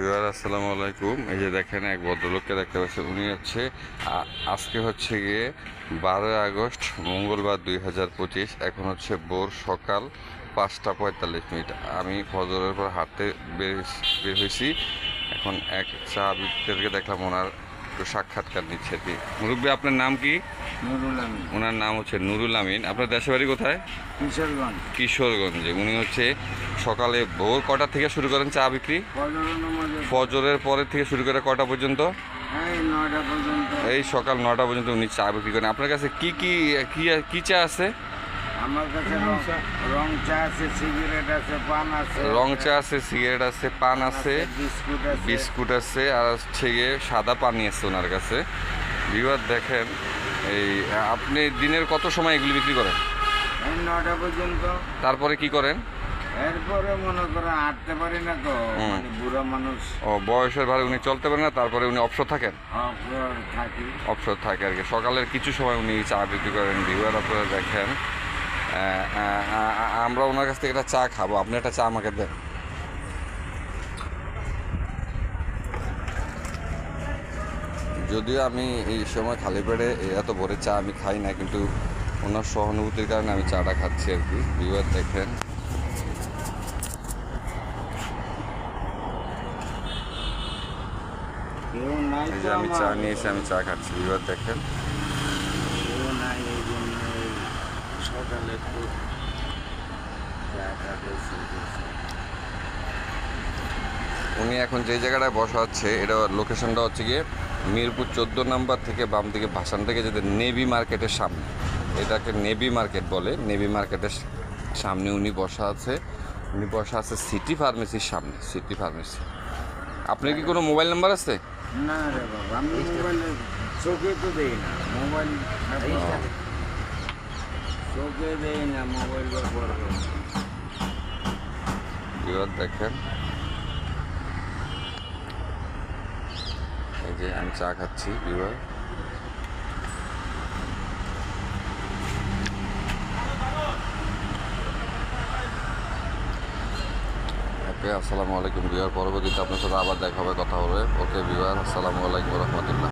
বিহার আসসালামু আলাইকুম। এই যে দেখেন এক ভদ্রলোককে দেখতে পাচ্ছি, উনি হচ্ছে আজকে হচ্ছে গিয়ে 12 আগস্ট মঙ্গলবার 2025। এখন হচ্ছে ভোর সকাল 5টা 45 মিনিট। আমি ফজরের পর হাঁটতে বের হয়েছি। এখন এক চা বিক্রেতাকে দেখলাম, ওনার একটু সাক্ষাৎকার নিচ্ছে আর কি। মুরব্বী, আপনার নাম কি? নুরুল আমিন, ওনার নাম হচ্ছে নুরুল আমিন। আপনার দেশের বাড়ি কোথায়? কিশোরগঞ্জ। কিশোরগঞ্জে। উনি হচ্ছে সকালে ভোর কটা থেকে শুরু করেন চা বিক্রি? ফজরের নামাজে ফজরের পরে থেকে শুরু করে কটা পর্যন্ত? এই 9টা পর্যন্ত। এই সকাল 9টা পর্যন্ত উনি চা বিক্রি করেন। আপনার কাছে কি কি কি কি চা আছে? আমার কাছে রং চা আছে, সিগারেট আছে, পান আছে। রং চা আছে, সিগারেট আছে, পান আছে, বিস্কুট আছে। বিস্কুট আছে, আর হচ্ছে গিয়ে সাদা পানি আছে ওনার কাছে। বিবাদ দেখেন, এই আপনি দিনের কত সময় এগুলি বিক্রি করেন? এই 9টা পর্যন্ত। তারপরে কি করেন? এরপরে মনে করো হাঁটতে পারি না তো, মানে বুড়া মানুষ। ও, বয়সের ভারে উনি চলতে পারেন না, তারপরে উনি অবসর থাকেন? থাকি। অবসর থাকে আর কি। সকালের কিছু সময় উনি চা বিক্রি করেন। বিবাদ আপনারা দেখেন, আমরা ওনার কাছ থেকে একটা চা খাবো। আপনি একটা চা আমাকে দেন। যদিও আমি এই সময় খালি পেটে এত ভোরে চা আমি খাই না, কিন্তু ওনার সহানুভূতির কারণে আমি চাটা খাচ্ছি আর কি। বিবাদ দেখেন, কেউ নাই এই তো যে আমি চা আমার। নিয়ে এসে আমি চা খাচ্ছি। বিবাদ দেখেন, কেউ নাই, এই জন্য সকালে একটু চাটা বেশি বেশি। উনি এখন যে জায়গাটায় বসা হচ্ছে, এটা লোকেশনটা হচ্ছে গিয়ে মিরপুর 14 নম্বর থেকে বাম দিকে ভাসান থেকে যেতে নেভি মার্কেটের সামনে। এটাকে নেভি মার্কেট বলে। নেভি মার্কেটের সামনে উনি বসা আছে। উনি বসা আছে সিটি ফার্মেসির সামনে। City pharmacy. আপনার কি কোনো মোবাইল নাম্বার আছে? না রে বাবা, আমি মোবাইলে চোখে তো দেই না মোবাইল। চোখে দেই না মোবাইল ব্যবহার করি। এবার দেখেন, এই যে আমি চা খাচ্ছি। এবার ওকে, আসসালামু আলাইকুম বিহার। পরবর্তীতে আপনার সাথে আবার দেখা হবে, কথা হবে। ওকে বিহার, আসসালামু আলাইকুম রহমতুল্লাহ।